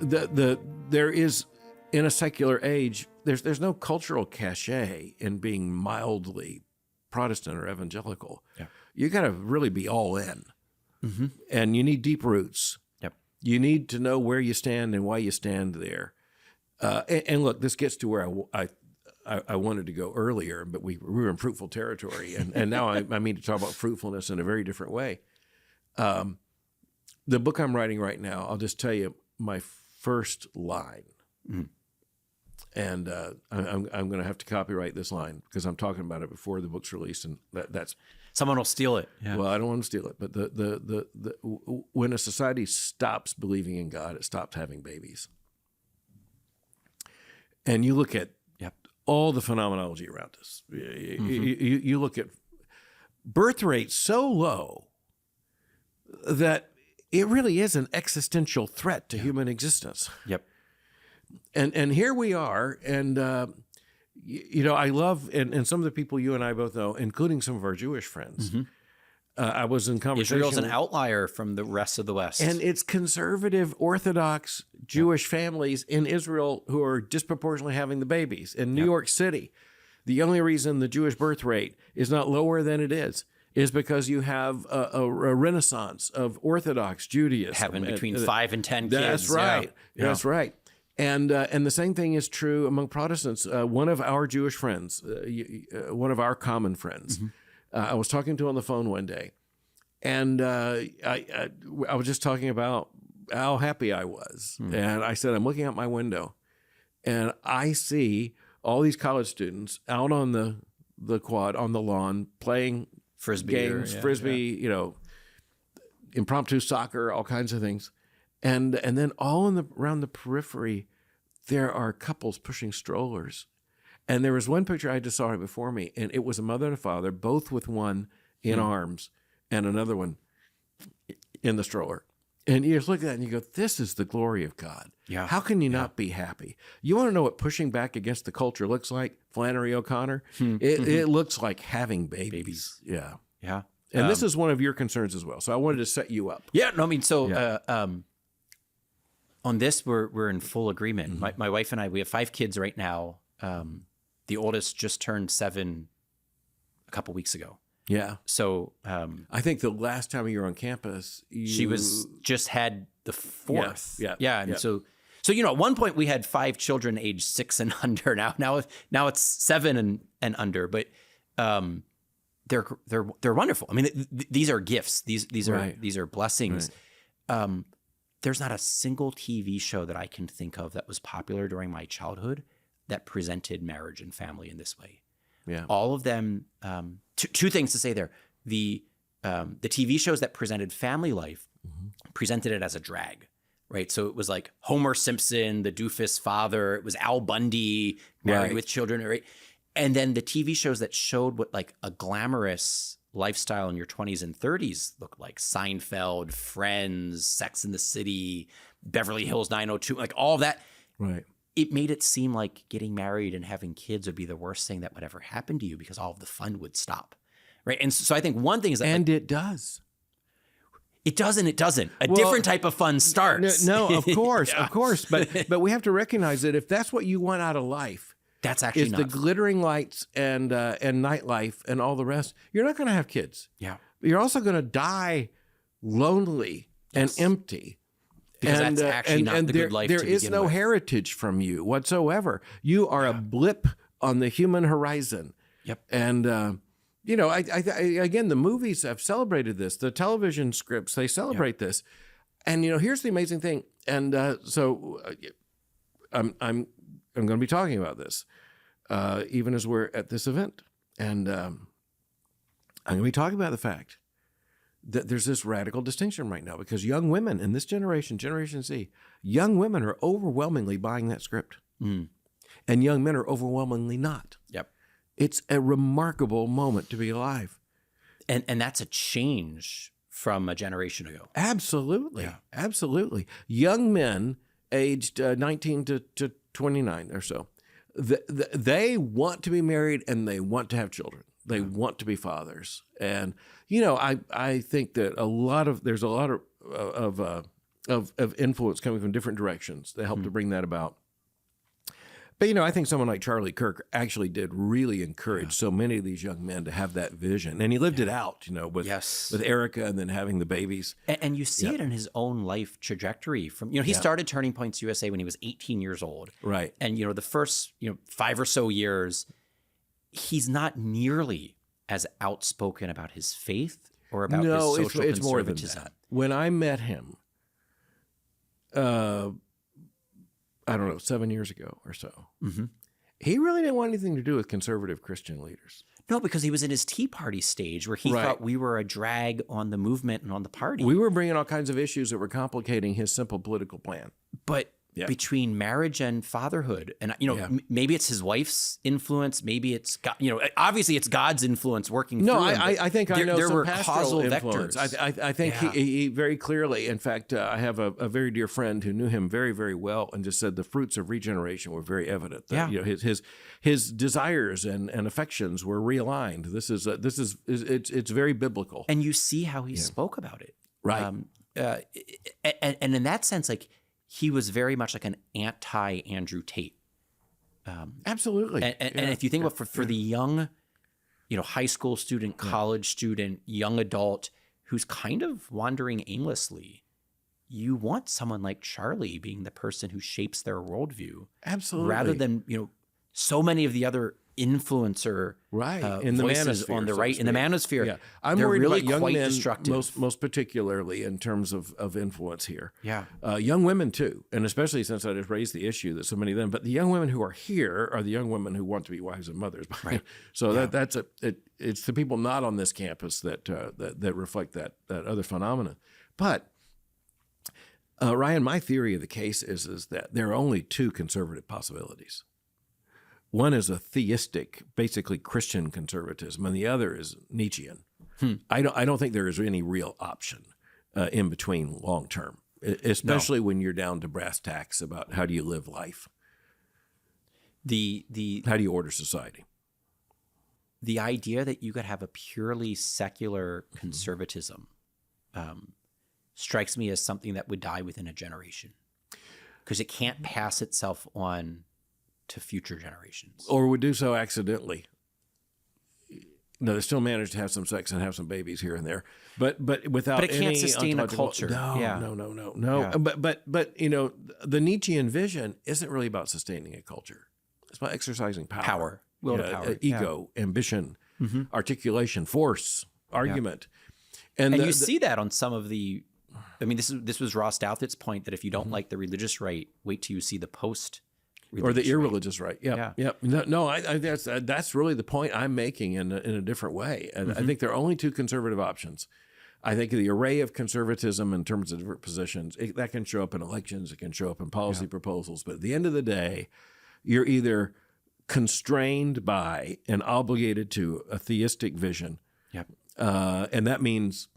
there is, in a secular age, there's no cultural cachet in being mildly Protestant or evangelical. Yeah. You got to really be all in, and you need deep roots. Yep. You need to know where you stand and why you stand there. And look, this gets to where I wanted to go earlier, but we were in fruitful territory, and now I mean to talk about fruitfulness in a very different way. The book I'm writing right now, I'll just tell you my first line, and I'm going to have to copyright this line because I'm talking about it before the book's released, and that's someone will steal it. Yeah. Well, I don't want to steal it, but the when a society stops believing in God, it stops having babies. And you look at all the phenomenology around us. You look at birth rates so low that it really is an existential threat to human existence. Yep. And here we are, and I love, and some of the people you and I both know, including some of our Jewish friends. I was in conversation. Israel's an outlier from the rest of the West. And it's conservative, Orthodox Jewish families in Israel who are disproportionately having the babies. In New York City, the only reason the Jewish birth rate is not lower than it is because you have a renaissance of Orthodox Judaism. Having between 5 and 10 kids. That's right. Yeah. That's right. And the same thing is true among Protestants. One of our Jewish friends, one of our common friends, I was talking to on the phone one day, and I was just talking about how happy I was. And I said, I'm looking out my window, and I see all these college students out on the quad, on the lawn, playing Frisbee games, Frisbee, impromptu soccer, all kinds of things. And then all around the periphery, there are couples pushing strollers. And there was one picture I just saw right before me, and it was a mother and a father, both with one in arms and another one in the stroller. And you just look at that and you go, this is the glory of God. Yeah. How can you not be happy? You want to know what pushing back against the culture looks like, Flannery O'Connor? It looks like having babies. Yeah. Yeah. And this is one of your concerns as well. So I wanted to set you up. Yeah. No, I mean, so on this, we're in full agreement. My wife and I, we have 5 kids right now. The oldest just turned 7 a couple weeks ago. Yeah. So I think the last time you were on campus, she was just had the 4th. Yeah. And so at one point we had 5 children aged 6 and under. Now it's 7 and under. But they're wonderful. I mean, these are gifts. These are blessings. Right. There's not a single TV show that I can think of that was popular during my childhood that presented marriage and family in this way. Yeah. All of them, two things to say there. The TV shows that presented family life presented it as a drag, right? So it was like Homer Simpson, the doofus father. It was Al Bundy, married with children, right? And then the TV shows that showed what like a glamorous lifestyle in your 20s and 30s looked like: Seinfeld, Friends, Sex and the City, Beverly Hills 902, like all of that. Right. It made it seem like getting married and having kids would be the worst thing that would ever happen to you because all of the fun would stop, right? And so I think one thing is that— And it does. It does and it doesn't. A different type of fun starts. No, of course, of course. But we have to recognize that if that's what you want out of life, that's actually is not the glittering lights and nightlife and all the rest, you're not going to have kids. Yeah. You're also going to die lonely and empty. Because that's actually not the good life to begin with. There is no heritage from you whatsoever. You are a blip on the human horizon. Yep. And, I again, the movies have celebrated this. The television scripts, they celebrate this. And, here's the amazing thing. And so I'm going to be talking about this, even as we're at this event. And I'm going to be talking about the fact that there's this radical distinction right now because young women in this generation, Generation Z, young women are overwhelmingly buying that script. And young men are overwhelmingly not. Yep. It's a remarkable moment to be alive. And that's a change from a generation ago. Absolutely. Yeah. Absolutely. Young men aged 19 to 29 or so, they want to be married and they want to have children. They want to be fathers. And, I think that there's a lot of of influence coming from different directions that helped to bring that about. But, I think someone like Charlie Kirk actually did really encourage so many of these young men to have that vision. And he lived it out, with Erica and then having the babies. And you see it in his own life trajectory. From he started Turning Points USA when he was 18 years old. Right. And, the first, 5 or so years, he's not nearly as outspoken about his faith or about his social it's more than conservatism. that. When I met him, I don't know, 7 years ago or so, he really didn't want anything to do with conservative Christian leaders. No, because he was in his Tea Party stage where he thought we were a drag on the movement and on the party. We were bringing all kinds of issues that were complicating his simple political plan. But between marriage and fatherhood, and maybe it's his wife's influence, maybe it's God, obviously it's God's influence working. No, through him, I think I know there some were pastoral causal influence. vectors. I think he very clearly. In fact, I have a very dear friend who knew him very, very well, and just said the fruits of regeneration were very evident. That, his desires and affections were realigned. It's very biblical, and you see how he spoke about it, right? And in that sense, like, he was very much like an anti-Andrew Tate. Absolutely. And if you think about for the young, high school student, college student, young adult who's kind of wandering aimlessly, you want someone like Charlie being the person who shapes their worldview. Absolutely. Rather than, so many of the other influencer in the voices manosphere, on the so right, in the manosphere. Yeah. I'm they're worried really about young quite men, destructive. most particularly in terms of influence here. Yeah. Young women too, and especially since I just raised the issue that so many of them, but the young women who are here are the young women who want to be wives and mothers. Right. So it's the people not on this campus that reflect that other phenomenon. But Ryan, my theory of the case is that there are only two conservative possibilities. One is a theistic, basically Christian conservatism, and the other is Nietzschean. I don't think there is any real option in between long term, especially when you're down to brass tacks about how do you live life, how do you order society. The idea that you could have a purely secular conservatism strikes me as something that would die within a generation, because it can't pass itself on to future generations, or would do so accidentally. No, they still manage to have some sex and have some babies here and there, but without. But it can't sustain a culture. No. Yeah. But the Nietzschean vision isn't really about sustaining a culture. It's about exercising power, will to power, ego, ambition, articulation, force, argument, and you see that on some of the. I mean, this was Ross Douthat's point that if you don't like the religious right, wait till you see the post. Or the irreligious right. Yeah. No, I that's really the point I'm making in a different way. And I think there are only two conservative options. I think the array of conservatism in terms of different positions, that can show up in elections, it can show up in policy proposals. But at the end of the day, you're either constrained by and obligated to a theistic vision. And that means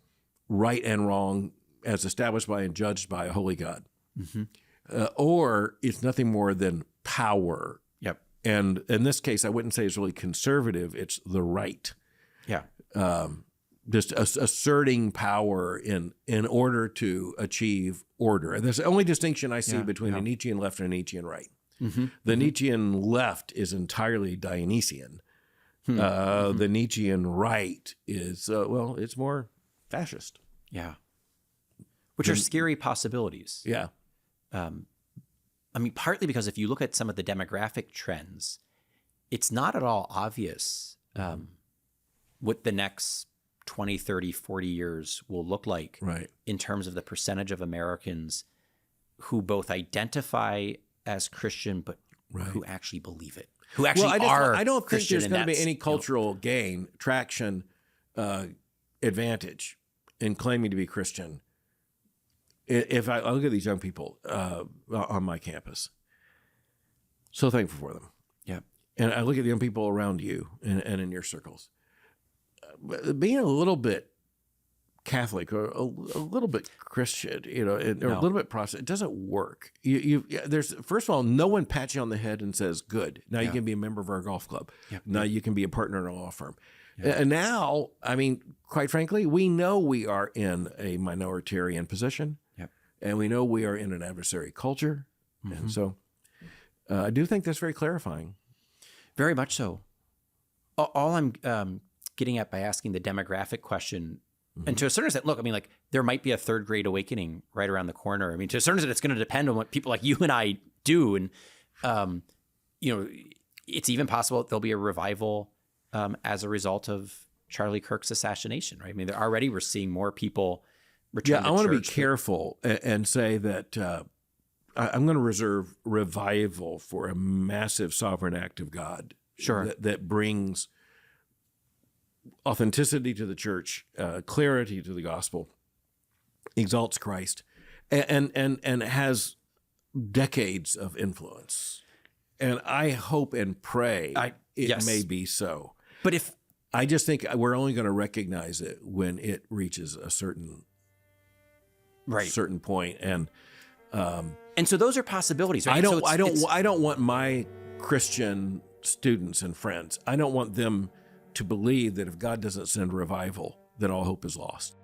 right and wrong as established by and judged by a holy God. Or it's nothing more than power. And in this case, I wouldn't say it's really conservative. It's the right. Just asserting power in order to achieve order. And that's the only distinction I see between a Nietzschean left and a Nietzschean right. The Nietzschean left is entirely Dionysian. The Nietzschean right is, it's more fascist. Which are scary possibilities. I mean, partly because if you look at some of the demographic trends, it's not at all obvious what the next 20, 30, 40 years will look like in terms of the percentage of Americans who both identify as Christian, but who actually believe it, who actually are I don't think Christian. there's going to be any cultural gain, traction, advantage in claiming to be Christian. If I look at these young people on my campus, so thankful for them. And I look at the young people around you and in your circles, being a little bit Catholic or a little bit Christian, or a little bit Protestant, it doesn't work. There's, first of all, no one pats you on the head and says, good, now you can be a member of our golf club. Now you can be a partner in a law firm. And now, I mean, quite frankly, we know we are in a minoritarian position. and we know we are in an adversary culture. And so I do think that's very clarifying. Very much so. All I'm getting at by asking the demographic question, and to a certain extent, look, I mean, like there might be a third great awakening right around the corner. I mean, to a certain extent, it's going to depend on what people like you and I do. And, it's even possible that there'll be a revival as a result of Charlie Kirk's assassination, right? I mean, already we're seeing more people return to I want to be church. careful and say that I'm going to reserve revival for a massive sovereign act of God. Sure. That brings authenticity to the church, clarity to the gospel, exalts Christ, and has decades of influence. And I hope and pray it may be so. But if I just think we're only going to recognize it when it reaches a certain point, and so those are possibilities. Right? I don't want my Christian students and friends, I don't want them to believe that if God doesn't send revival, then all hope is lost.